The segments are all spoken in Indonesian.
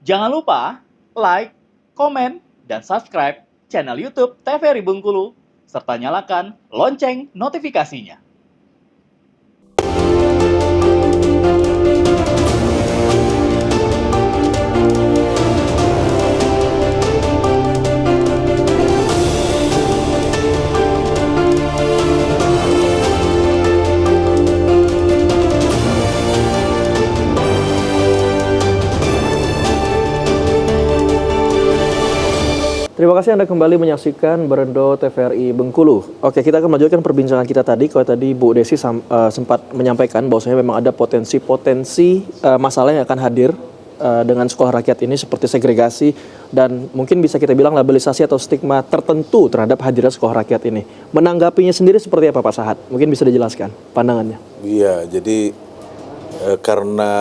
Jangan lupa like, komen, dan subscribe channel YouTube TVRI Bengkulu, serta nyalakan lonceng notifikasinya. Terima kasih Anda kembali menyaksikan Berendo TVRI Bengkulu. Oke, kita akan melanjutkan perbincangan kita tadi. Kalau tadi Bu Desi sempat menyampaikan bahwasanya memang ada potensi masalah yang akan hadir dengan sekolah rakyat ini seperti segregasi dan mungkin bisa kita bilang labelisasi atau stigma tertentu terhadap hadirnya sekolah rakyat ini. Menanggapinya sendiri seperti apa Pak Sahat? Mungkin bisa dijelaskan pandangannya. Iya, jadi karena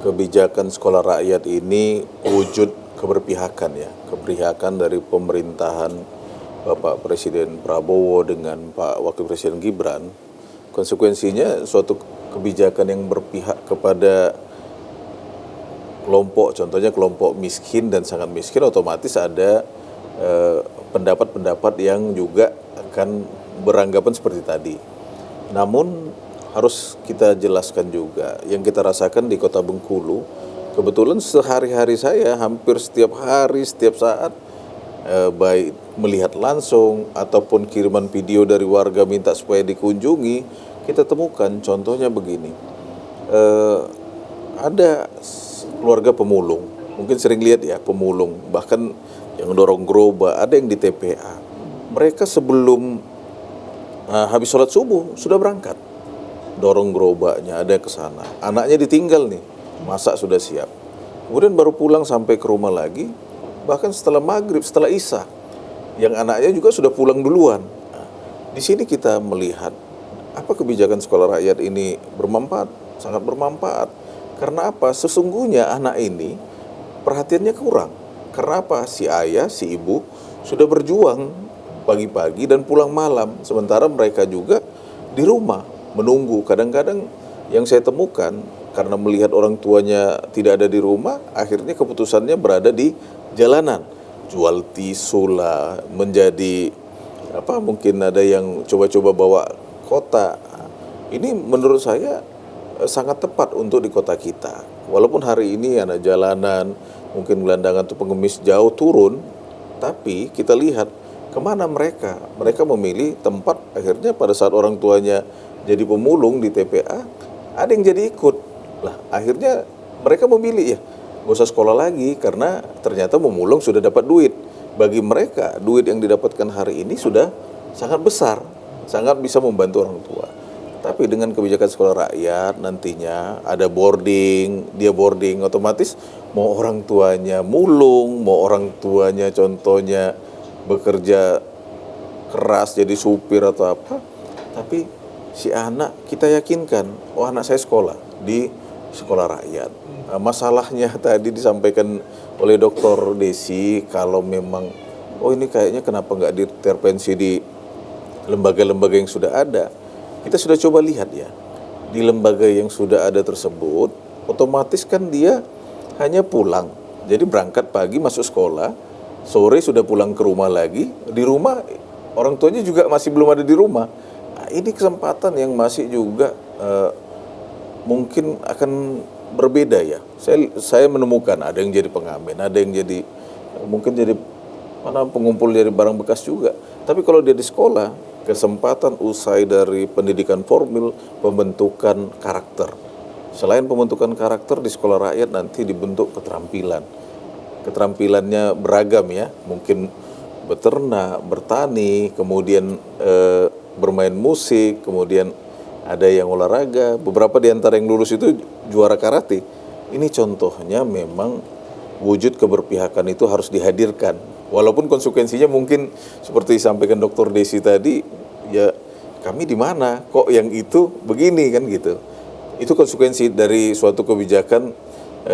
kebijakan sekolah rakyat ini wujud keberpihakan ya, keberpihakan dari pemerintahan Bapak Presiden Prabowo dengan Pak Wakil Presiden Gibran, konsekuensinya suatu kebijakan yang berpihak kepada kelompok, contohnya kelompok miskin dan sangat miskin, otomatis ada pendapat-pendapat yang juga akan beranggapan seperti tadi. Namun harus kita jelaskan juga, yang kita rasakan di Kota Bengkulu, kebetulan sehari-hari saya hampir setiap hari, setiap saat, baik melihat langsung ataupun kiriman video dari warga minta supaya dikunjungi, kita temukan contohnya begini. Ada keluarga pemulung, mungkin sering lihat ya pemulung, bahkan yang dorong gerobak, ada yang di TPA. Mereka sebelum habis sholat subuh sudah berangkat, dorong gerobaknya, ada ke sana. Anaknya ditinggal nih, masak sudah siap. Kemudian baru pulang sampai ke rumah lagi, bahkan setelah maghrib, setelah isya, yang anaknya juga sudah pulang duluan. Nah, di sini kita melihat apa kebijakan sekolah rakyat ini bermanfaat, sangat bermanfaat. Karena apa? Sesungguhnya anak ini perhatiannya kurang. Karena apa? Si ayah, si ibu sudah berjuang pagi-pagi dan pulang malam, sementara mereka juga di rumah menunggu. Kadang-kadang yang saya temukan, karena melihat orang tuanya tidak ada di rumah, akhirnya keputusannya berada di jalanan. Jual tisu lah, menjadi mungkin ada yang coba-coba bawa kota. Ini menurut saya sangat tepat untuk di kota kita. Walaupun hari ini anak jalanan, mungkin gelandangan atau pengemis jauh turun, tapi kita lihat kemana mereka. Mereka memilih tempat, akhirnya pada saat orang tuanya jadi pemulung di TPA, ada yang jadi ikut. Lah, akhirnya mereka memilih ya, gak usah sekolah lagi karena ternyata memulung sudah dapat duit. Bagi mereka, duit yang didapatkan hari ini sudah sangat besar, sangat bisa membantu orang tua. Tapi dengan kebijakan sekolah rakyat nantinya ada boarding, dia boarding otomatis mau orang tuanya mulung, mau orang tuanya contohnya bekerja keras jadi supir atau apa, tapi si anak kita yakinkan, oh anak saya sekolah di sekolah rakyat. Nah, masalahnya tadi disampaikan oleh Dr. Desi, kalau memang oh ini kayaknya kenapa nggak diintervensi di lembaga-lembaga yang sudah ada. Kita sudah coba lihat ya, di lembaga yang sudah ada tersebut, otomatis kan dia hanya pulang. Jadi berangkat pagi masuk sekolah, sore sudah pulang ke rumah lagi, di rumah orang tuanya juga masih belum ada di rumah. Nah, ini kesempatan yang masih juga mungkin akan berbeda ya. Saya menemukan ada yang jadi pengamen, ada yang jadi mungkin jadi pengumpul dari barang bekas juga. Tapi kalau dia di sekolah, kesempatan usai dari pendidikan formal, pembentukan karakter. Selain pembentukan karakter, di sekolah rakyat nanti dibentuk keterampilan. Keterampilannya beragam ya, mungkin beternak, bertani, kemudian bermain musik, kemudian ada yang olahraga. Beberapa di antara yang lulus itu juara karate. Ini contohnya memang wujud keberpihakan itu harus dihadirkan. Walaupun konsekuensinya mungkin seperti disampaikan Dr. Desi tadi, ya kami di mana kok yang itu begini kan gitu. Itu konsekuensi dari suatu kebijakan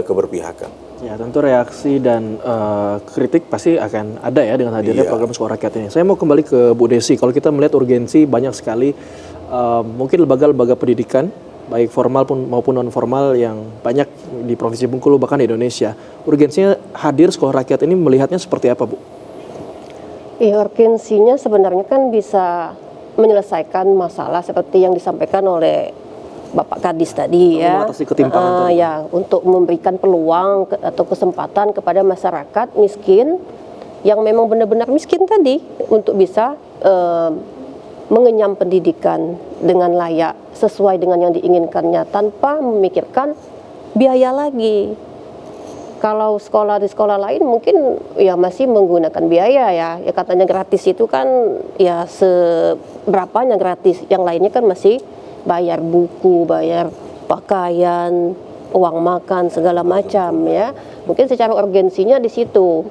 keberpihakan. Ya, tentu reaksi dan kritik pasti akan ada ya dengan hadirnya program sekolah rakyat ini. Saya mau kembali ke Bu Desi. Kalau kita melihat urgensi banyak sekali mungkin lembaga-lembaga pendidikan baik formal maupun non formal yang banyak di Provinsi Bengkulu bahkan di Indonesia. Urgensinya hadir sekolah rakyat ini melihatnya seperti apa, Bu? Ya, urgensinya sebenarnya kan bisa menyelesaikan masalah seperti yang disampaikan oleh Bapak Kadis tadi ya. Mengatasi ketimpangan tadi. Ya, untuk memberikan peluang atau kesempatan kepada masyarakat miskin yang memang benar-benar miskin tadi untuk bisa mengenyam pendidikan dengan layak sesuai dengan yang diinginkannya tanpa memikirkan biaya lagi. Kalau sekolah di sekolah lain mungkin ya masih menggunakan biaya ya. Ya katanya gratis itu kan ya seberapanya gratis. Yang lainnya kan masih bayar buku, bayar pakaian, uang makan segala macam ya. Mungkin secara urgensinya di situ.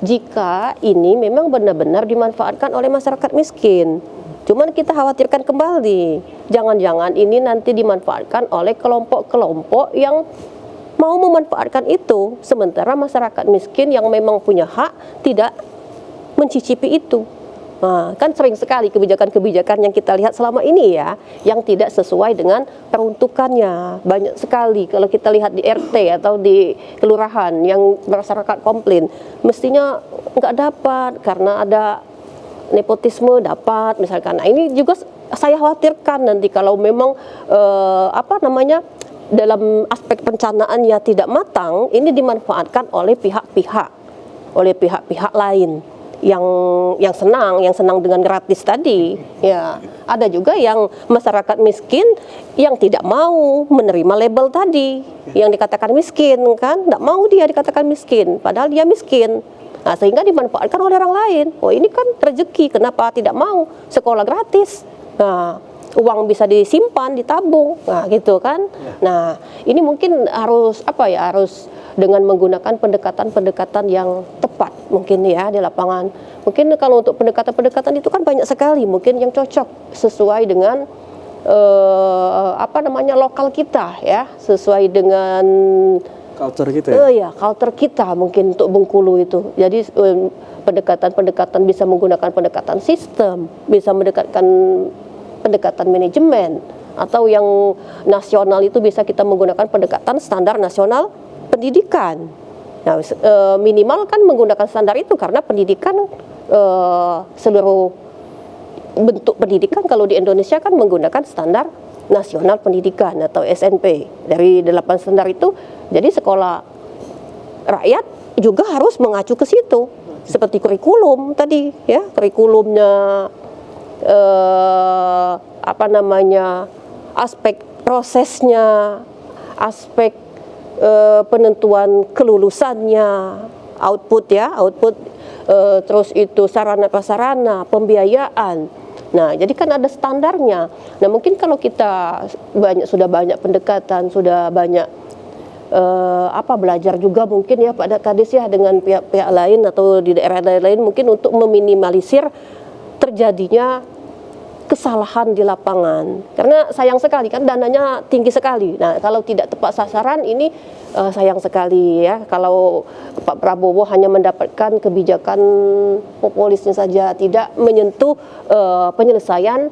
Jika ini memang benar-benar dimanfaatkan oleh masyarakat miskin. Cuman kita khawatirkan kembali, jangan-jangan ini nanti dimanfaatkan oleh kelompok-kelompok yang mau memanfaatkan itu, sementara masyarakat miskin yang memang punya hak tidak mencicipi itu. Nah, kan sering sekali kebijakan-kebijakan yang kita lihat selama ini ya, yang tidak sesuai dengan peruntukannya. Banyak sekali kalau kita lihat di RT atau di kelurahan yang masyarakat komplain, mestinya nggak dapat karena ada nepotisme dapat misalkan. Nah, ini juga saya khawatirkan nanti kalau memang dalam aspek perencanaannya tidak matang, ini dimanfaatkan oleh pihak-pihak lain yang senang dengan gratis tadi. Ya, ada juga yang masyarakat miskin yang tidak mau menerima label tadi yang dikatakan miskin kan, tidak mau dia dikatakan miskin padahal dia miskin. Nah, sehingga dimanfaatkan oleh orang lain. Oh, ini kan rezeki, kenapa tidak mau sekolah gratis? Nah, uang bisa disimpan, ditabung, nah gitu kan. Nah, ini mungkin harus harus dengan menggunakan pendekatan-pendekatan yang tepat mungkin ya di lapangan. Mungkin kalau untuk pendekatan-pendekatan itu kan banyak sekali mungkin yang cocok sesuai dengan lokal kita ya, sesuai dengan Culture kita ya? Ya, culture kita mungkin untuk Bengkulu itu. Jadi pendekatan-pendekatan bisa menggunakan pendekatan sistem, bisa mendekatkan pendekatan manajemen, atau yang nasional itu bisa kita menggunakan pendekatan standar nasional pendidikan. Nah, minimal kan menggunakan standar itu karena pendidikan seluruh bentuk pendidikan kalau di Indonesia kan menggunakan standar nasional pendidikan atau SNP. Dari 8 standar itu, jadi sekolah rakyat juga harus mengacu ke situ. Seperti kurikulum tadi ya, kurikulumnya aspek prosesnya, aspek penentuan kelulusannya, output, terus itu sarana prasarana, pembiayaan. Nah, jadi kan ada standarnya. Nah, mungkin kalau kita sudah banyak pendekatan, sudah banyak belajar juga mungkin ya Pak Kadis ya dengan pihak-pihak lain atau di daerah lain mungkin untuk meminimalisir terjadinya kesalahan di lapangan. Karena sayang sekali kan dananya tinggi sekali. Nah, kalau tidak tepat sasaran ini sayang sekali ya. Kalau Pak Prabowo hanya mendapatkan kebijakan populisnya saja, tidak menyentuh penyelesaian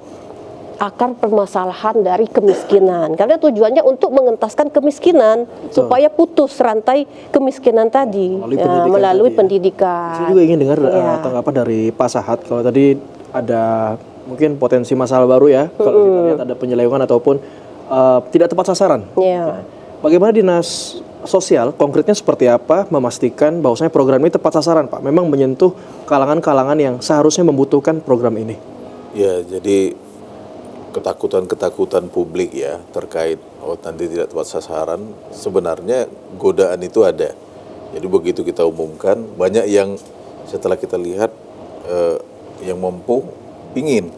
akar permasalahan dari kemiskinan. Karena tujuannya untuk mengentaskan kemiskinan supaya putus rantai kemiskinan tadi melalui pendidikan. Saya juga ingin dengar tanggapan dari Pak Sahat. Kalau tadi ada mungkin potensi masalah baru ya, kalau kita lihat ada penyelewengan ataupun tidak tepat sasaran. Bagaimana Dinas Sosial konkretnya seperti apa memastikan bahwasanya program ini tepat sasaran, Pak? Memang menyentuh kalangan-kalangan yang seharusnya membutuhkan program ini. Ya, jadi ketakutan-ketakutan publik ya terkait nanti tidak tepat sasaran, sebenarnya godaan itu ada. Jadi begitu kita umumkan, banyak yang setelah kita lihat yang mampu pingin,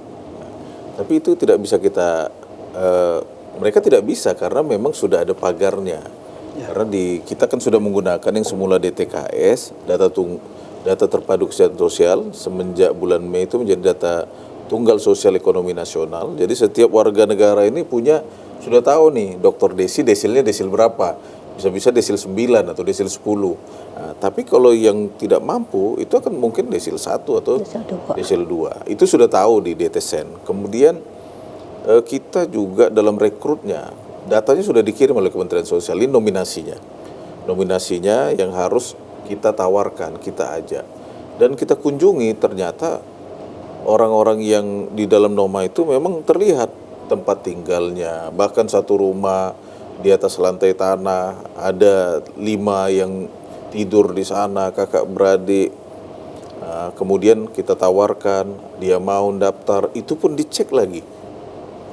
tapi itu tidak bisa kita mereka tidak bisa karena memang sudah ada pagarnya. Karena kita kan sudah menggunakan yang semula DTKS, data terpadu kesehatan sosial, semenjak bulan Mei itu menjadi data tunggal sosial ekonomi nasional. Jadi setiap warga negara ini sudah tahu nih dokter desilnya desil berapa, bisa-bisa desil 9 atau desil 10. Nah, tapi kalau yang tidak mampu itu akan mungkin desil 1 atau desil 2. Itu sudah tahu di DTSen. Kemudian kita juga dalam rekrutnya, datanya sudah dikirim oleh Kementerian Sosial, ini nominasinya yang harus kita tawarkan, kita ajak. Dan kita kunjungi, ternyata orang-orang yang di dalam Noma itu memang terlihat tempat tinggalnya. Bahkan satu rumah di atas lantai tanah, ada 5 yang tidur di sana, kakak beradik. Kemudian kita tawarkan, dia mau daftar, itu pun dicek lagi.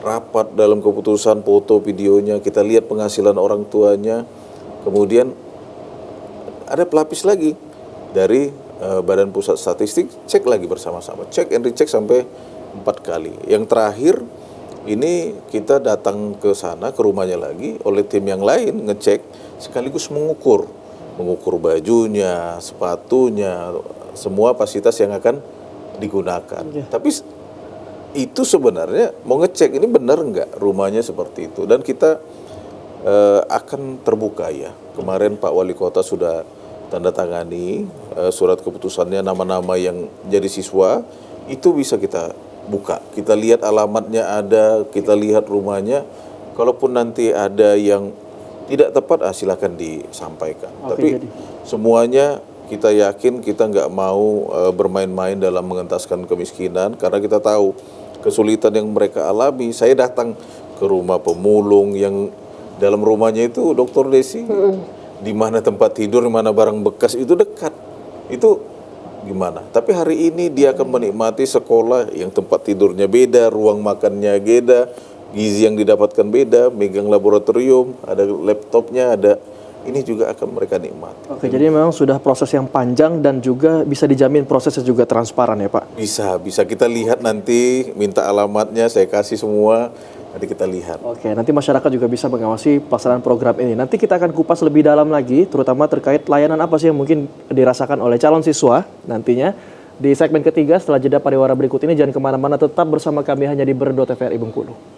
Rapat dalam keputusan, foto, videonya, kita lihat penghasilan orang tuanya. Kemudian ada pelapis lagi dari Badan Pusat Statistik, cek lagi bersama-sama, cek and recheck sampai 4 kali. Yang terakhir ini kita datang ke sana, ke rumahnya lagi oleh tim yang lain, ngecek sekaligus mengukur bajunya, sepatunya, semua fasilitas yang akan digunakan. Tapi itu sebenarnya mau ngecek ini benar nggak rumahnya seperti itu, dan kita akan terbuka ya. Kemarin Pak Wali Kota sudah tanda tangani surat keputusannya, nama-nama yang jadi siswa itu bisa kita buka, kita lihat alamatnya ada, kita lihat rumahnya. Kalaupun nanti ada yang tidak tepat, silakan disampaikan. Tapi semuanya kita yakin, kita nggak mau bermain-main dalam mengentaskan kemiskinan, karena kita tahu kesulitan yang mereka alami. Saya datang ke rumah pemulung yang dalam rumahnya itu, Dr. Desi, di mana tempat tidur, di mana barang bekas itu dekat. Itu gimana? Tapi hari ini dia akan menikmati sekolah yang tempat tidurnya beda, ruang makannya beda, gizi yang didapatkan beda, megang laboratorium, ada laptopnya, ada. Ini juga akan mereka nikmati. Oke, jadi memang sudah proses yang panjang dan juga bisa dijamin prosesnya juga transparan ya Pak? Bisa kita lihat nanti, minta alamatnya, saya kasih semua, nanti kita lihat. Oke, nanti masyarakat juga bisa mengawasi pelaksanaan program ini. Nanti kita akan kupas lebih dalam lagi, terutama terkait layanan apa sih yang mungkin dirasakan oleh calon siswa nantinya. Di segmen ketiga setelah jeda pariwara berikut ini, jangan kemana-mana, tetap bersama kami hanya di Berndo TVRI Bengkulu.